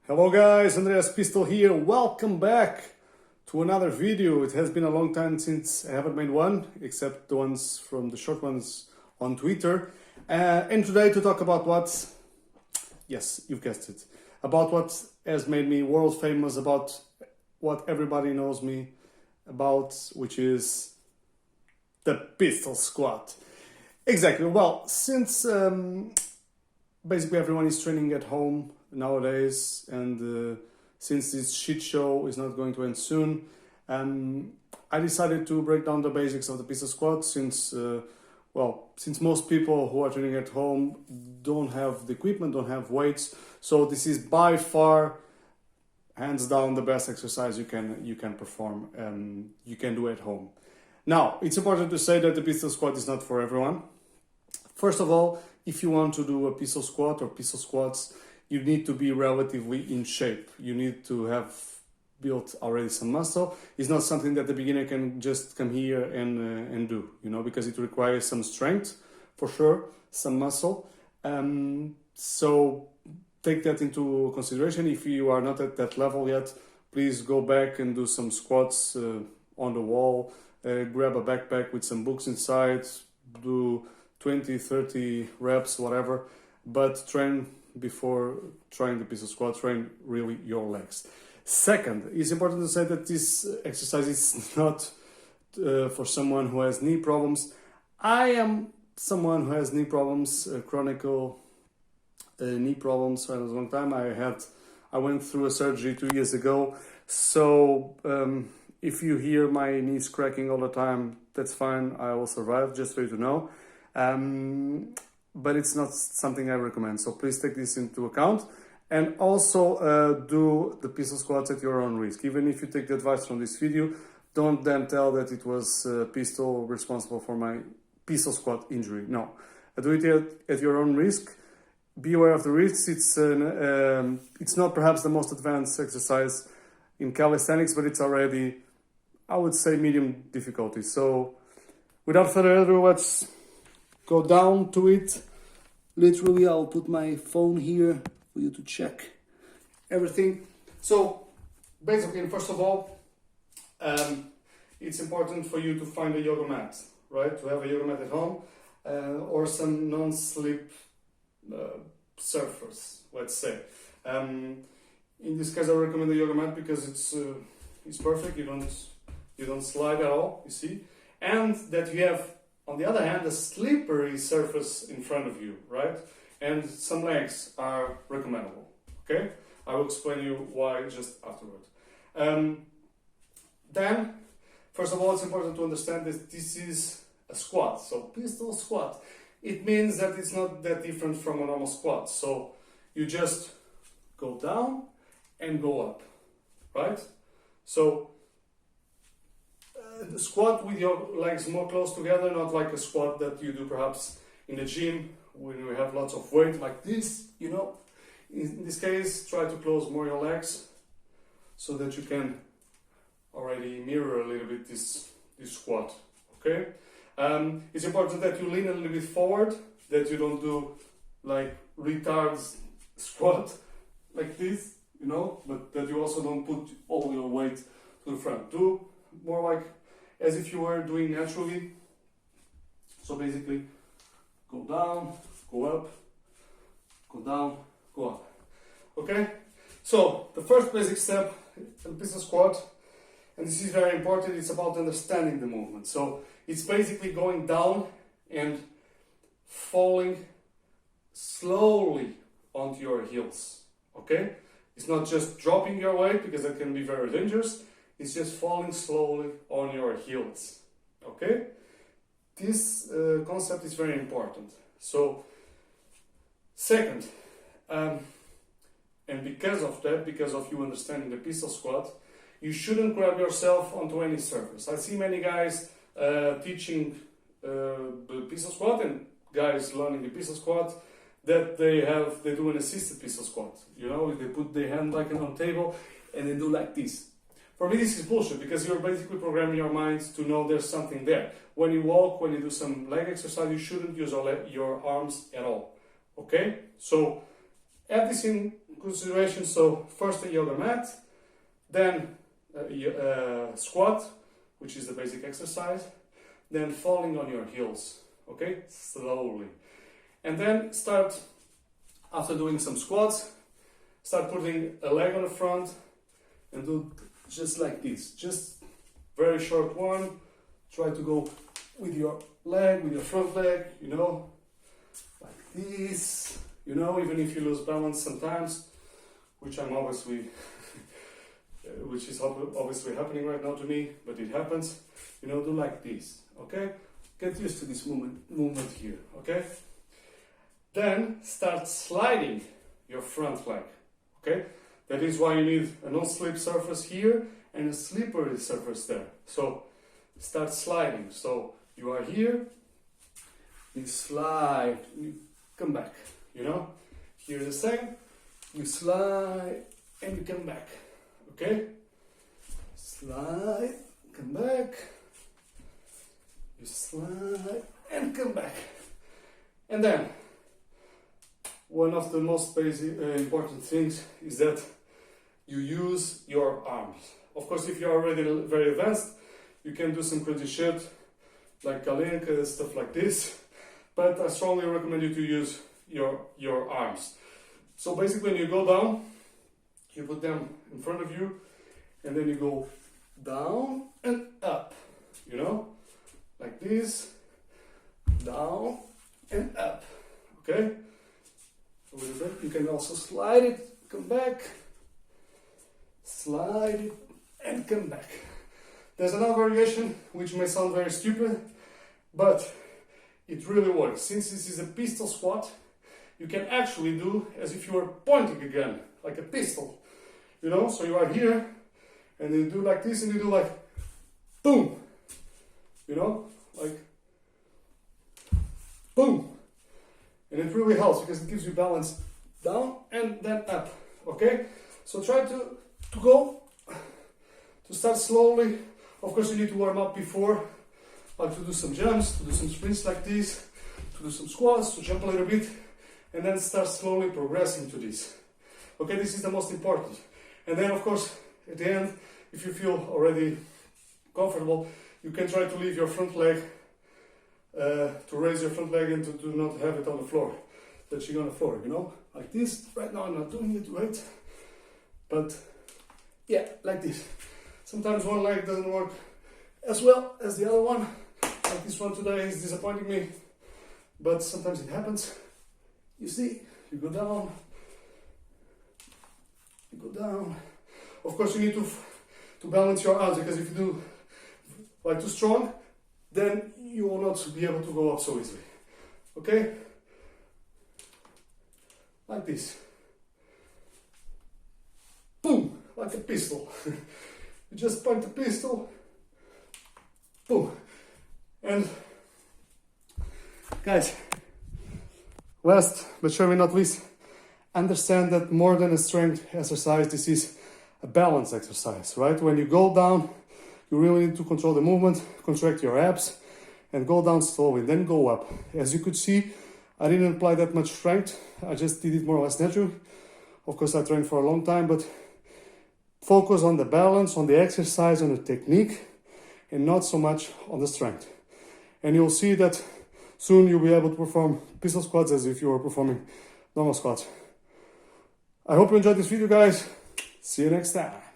Hello guys, Andreas Pistol here. Welcome back to another video. It has been a long time since I haven't made one, except the ones from the short ones on Twitter. And today to talk about yes, you've guessed it, about what has made me world famous, about what everybody knows me about, which is the pistol squat. Exactly. Well, since basically everyone is training at home nowadays, and since this shit show is not going to end soon, I decided to break down the basics of the pistol squat since most people who are training at home don't have the equipment, don't have weights. So this is by far, hands down, the best exercise you can perform, you can do at home. Now, it's important to say that the pistol squat is not for everyone. First of all, if you want to do a pistol squat or pistol squats, you need to be relatively in shape. You need to have built already some muscle. It's not something that the beginner can just come here and do, because it requires some strength, for sure, some muscle. So take that into consideration. If you are not at that level yet, please go back and do some squats on the wall, grab a backpack with some books inside, do 20, 30 reps, whatever, but train before trying the pistol squat, train really your legs. Second, it's important to say that this exercise is not for someone who has knee problems. I am someone who has knee problems, chronic knee problems for a long time. I went through a surgery 2 years ago, so if you hear my knees cracking all the time, that's fine. I will survive, just for you to know. But it's not something I recommend, so please take this into account. And also do the pistol squats at your own risk. Even if you take the advice from this video, don't then tell that it was pistol responsible for my pistol squat injury. No, do it at your own risk. Be aware of the risks. It's not perhaps the most advanced exercise in calisthenics, but it's already, I would say, medium difficulty. So without further ado, let's go down to it. Literally, I'll put my phone here for you to check everything. So basically, first of all, it's important for you to find a yoga mat, right? To have a yoga mat at home, or some non-slip surface, let's say. In this case, I recommend the yoga mat because it's perfect. You don't slide at all, you see, and that you have, on the other hand, a slippery surface in front of you, right? And some legs are recommendable, okay? I will explain you why just afterward. Then, first of all, it's important to understand that this is a squat. So pistol squat, it means that it's not that different from a normal squat. So you just go down and go up, right? So the squat with your legs more close together, not like a squat that you do perhaps in the gym when you have lots of weight like this, In this case, try to close more your legs so that you can already mirror a little bit this squat, okay? It's important that you lean a little bit forward, that you don't do like retards squat like this, but that you also don't put all your weight to the front. Do more like as if you were doing naturally. So basically, go down, go up, go down, go up. Okay? So the first basic step in the pistol squat, and this is very important, it's about understanding the movement. So it's basically going down and falling slowly onto your heels. Okay? It's not just dropping your weight, because that can be very dangerous. It's just falling slowly on your heels, okay? This concept is very important. So, second, and because of that, because of you understanding the pistol squat, you shouldn't grab yourself onto any surface. I see many guys teaching the pistol squat and guys learning the pistol squat that they do an assisted pistol squat. They put their hand like on the table and they do like this. For me, this is bullshit, because you're basically programming your mind to know there's something there. When you walk, when you do some leg exercise, you shouldn't use your arms at all. Okay? So have this in consideration. So first a yoga mat, then squat, which is the basic exercise, then falling on your heels, okay, slowly. And then start, after doing some squats, start putting a leg on the front and do just like this, just very short one. Try to go with your leg, with your front leg, you know, like this, you know, even if you lose balance sometimes, which I'm obviously, which is obviously happening right now to me, but it happens, you know, do like this, okay? Get used to this movement here, okay? Then start sliding your front leg, okay? That is why you need a no-slip surface here and a slippery surface there. So start sliding. So you are here, you slide, you come back, you know? Here the same, you slide and you come back, okay? Slide, come back, you slide and come back. And then, one of the most basic, important things is that you use your arms. Of course, if you're already very advanced, you can do some crazy shit, like Kalinka, stuff like this, but I strongly recommend you to use your arms. So basically, when you go down, you put them in front of you, and then you go down and up, you know, like this, down and up, okay? A little bit. You can also slide it, come back, slide it, and come back. There's another variation which may sound very stupid, but it really works. Since this is a pistol squat, you can actually do as if you were pointing again, like a pistol, you know? So you are here, and you do like this, and you do like, boom, you know, like, boom. And it really helps because it gives you balance down and then up, okay? So try to start slowly. Of course, you need to warm up before, like to do some jumps, to do some sprints like this, to do some squats, to jump a little bit, and then start slowly progressing to this. Okay, this is the most important. And then, of course, at the end, if you feel already comfortable, you can try to leave your front leg, to raise your front leg and to do not have it on the floor, touching on the floor, you know, like this. Right now I'm not doing it right, but yeah, like this. Sometimes one leg doesn't work as well as the other one, like this one today is disappointing me, but sometimes it happens. You see, you go down, you go down. Of course, you need to balance your arms, because if you do like too strong, then you will not be able to go up so easily, okay? Like this. Boom, like a pistol. You just point the pistol, boom. And guys, last but surely not least, understand that more than a strength exercise, this is a balance exercise, right? When you go down, you really need to control the movement, contract your abs, and go down slowly, then go up. As you could see, I didn't apply that much strength. I just did it more or less naturally. Of course, I trained for a long time, but focus on the balance, on the exercise, on the technique, and not so much on the strength. And you'll see that soon you'll be able to perform pistol squats as if you were performing normal squats. I hope you enjoyed this video, guys. See you next time.